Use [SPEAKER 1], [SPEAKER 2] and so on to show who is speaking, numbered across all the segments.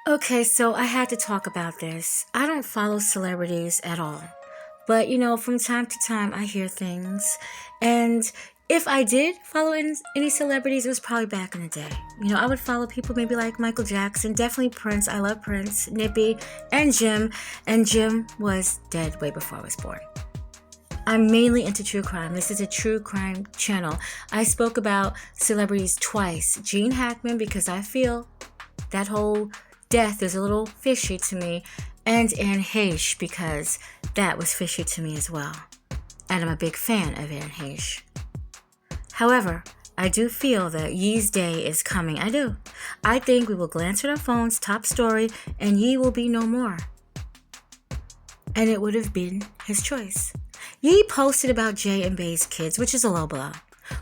[SPEAKER 1] Okay, so I had to talk about this. I don't follow celebrities at all. But, from time to time, I hear things. And if I did follow any celebrities, it was probably back in the day. I would follow people maybe like Michael Jackson, definitely Prince. I love Prince, Nippy, and Jim. And Jim was dead way before I was born. I'm mainly into true crime. This is a true crime channel. I spoke about celebrities twice. Gene Hackman, because I feel that whole death is a little fishy to me, and Anne Heche, because that was fishy to me as well. And I'm a big fan of Anne Heche. However, I do feel that Ye's day is coming. I do. I think we will glance at our phones, top story, and Ye will be no more. And it would have been his choice. Ye posted about Jay and Bay's kids, which is a low blow.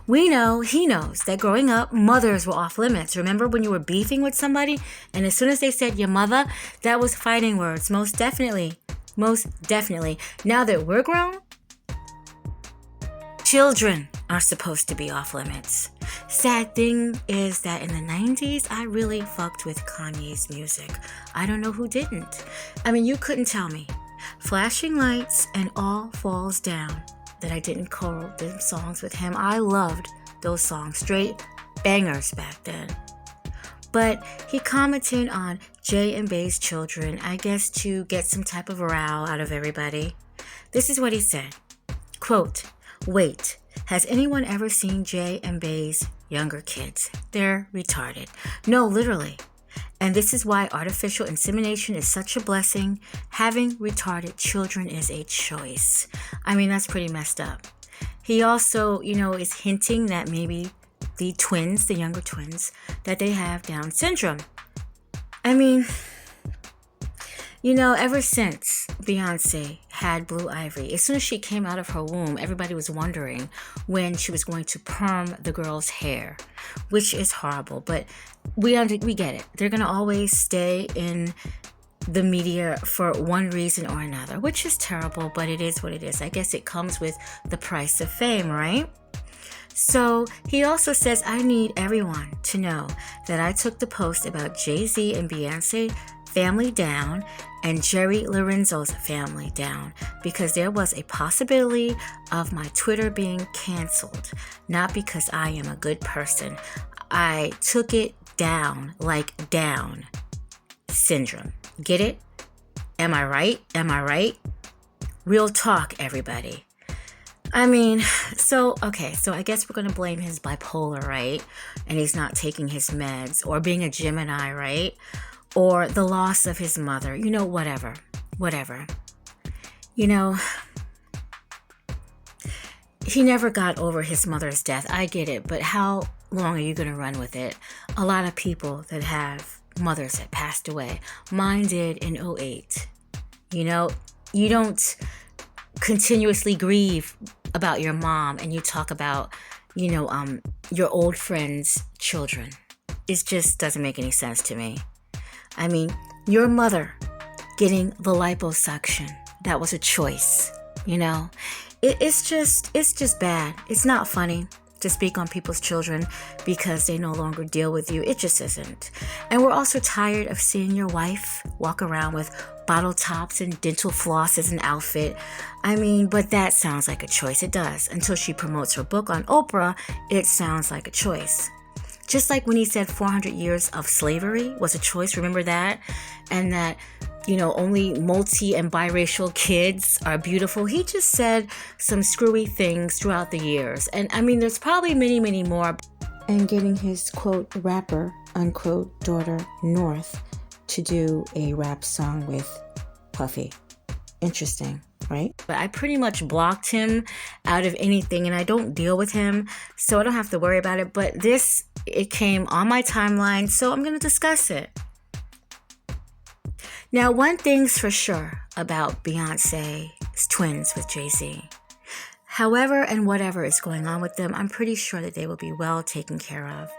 [SPEAKER 1] We know, he knows, that growing up, mothers were off limits. Remember when you were beefing with somebody, and as soon as they said your mother, that was fighting words. Most definitely. Most definitely. Now that we're grown, children are supposed to be off limits. Sad thing is that in the 90s, I really fucked with Kanye's music. I don't know who didn't. I mean, you couldn't tell me. Flashing Lights and All Falls Down that I didn't co-wrote them songs with him. I loved those songs, straight bangers back then. But he commented on Jay and Bay's children, I guess to get some type of row out of everybody. This is what he said. Quote, "Wait, has anyone ever seen Jay and Bay's younger kids? They're retarded." No, literally. And this is why artificial insemination is such a blessing. Having retarded children is a choice. I mean, that's pretty messed up. He also, is hinting that maybe the twins, the younger twins, that they have Down syndrome. I mean, ever since Beyonce had Blue Ivy, as soon as she came out of her womb, everybody was wondering when she was going to perm the girl's hair, which is horrible. But we get it. They're going to always stay in the media for one reason or another, which is terrible, but it is what it is. I guess it comes with the price of fame, right? So he also says, "I need everyone to know that I took the post about Jay-Z and Beyonce family down and Jerry Lorenzo's family down because there was a possibility of my Twitter being canceled, not because I am a good person. I took it down, like Down syndrome. Get it? Am I right? Am I right? Real talk, everybody." I mean, so I guess we're going to blame his bipolar, right? And he's not taking his meds, or being a Gemini, right? Or the loss of his mother, whatever. He never got over his mother's death. I get it, but how long are you going to run with it? A lot of people that have mothers that passed away. Mine did in '08. You don't continuously grieve about your mom and you talk about, your old friends' children. It just doesn't make any sense to me. I mean, your mother getting the liposuction, that was a choice, It's just bad. It's not funny to speak on people's children because they no longer deal with you. It just isn't. And we're also tired of seeing your wife walk around with bottle tops and dental floss as an outfit. I mean, but that sounds like a choice. It does. Until she promotes her book on Oprah, it sounds like a choice. Just like when he said 400 years of slavery was a choice, remember that? And that, only multi and biracial kids are beautiful. He just said some screwy things throughout the years. And I mean, there's probably many, many more. And getting his, quote, rapper, unquote, daughter, North, to do a rap song with Puffy. Interesting, right? But I pretty much blocked him out of anything, and I don't deal with him, so I don't have to worry about it. But it came on my timeline, so I'm going to discuss it. Now, one thing's for sure about Beyonce's twins with Jay-Z. However and whatever is going on with them, I'm pretty sure that they will be well taken care of.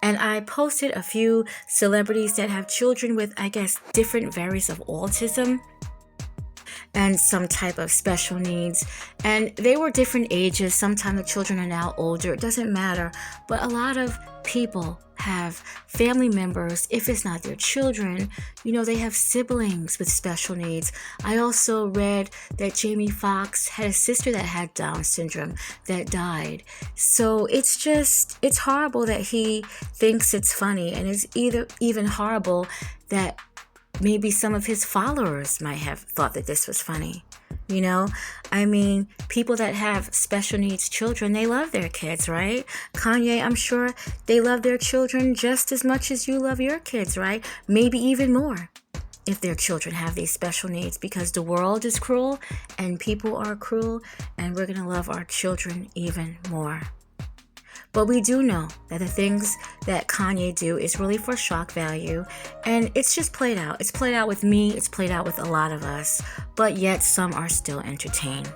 [SPEAKER 1] And I posted a few celebrities that have children with, I guess, different varies of autism. and some type of special needs. And they were different ages. Sometimes the children are now older. It doesn't matter. But a lot of people have family members, if it's not their children, they have siblings with special needs. I also read that Jamie Foxx had a sister that had Down syndrome that died. So it's horrible that he thinks it's funny, and it's even horrible that maybe some of his followers might have thought that this was funny. People that have special needs children, they love their kids, right? Kanye, I'm sure they love their children just as much as you love your kids, right? Maybe even more if their children have these special needs, because the world is cruel and people are cruel, and we're going to love our children even more. But we do know that the things that Kanye do is really for shock value, and it's just played out. It's played out with me, it's played out with a lot of us, but yet some are still entertained.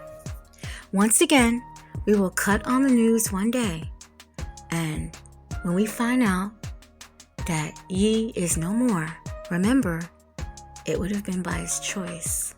[SPEAKER 1] Once again, we will cut on the news one day, and when we find out that Ye is no more, remember, it would have been by his choice.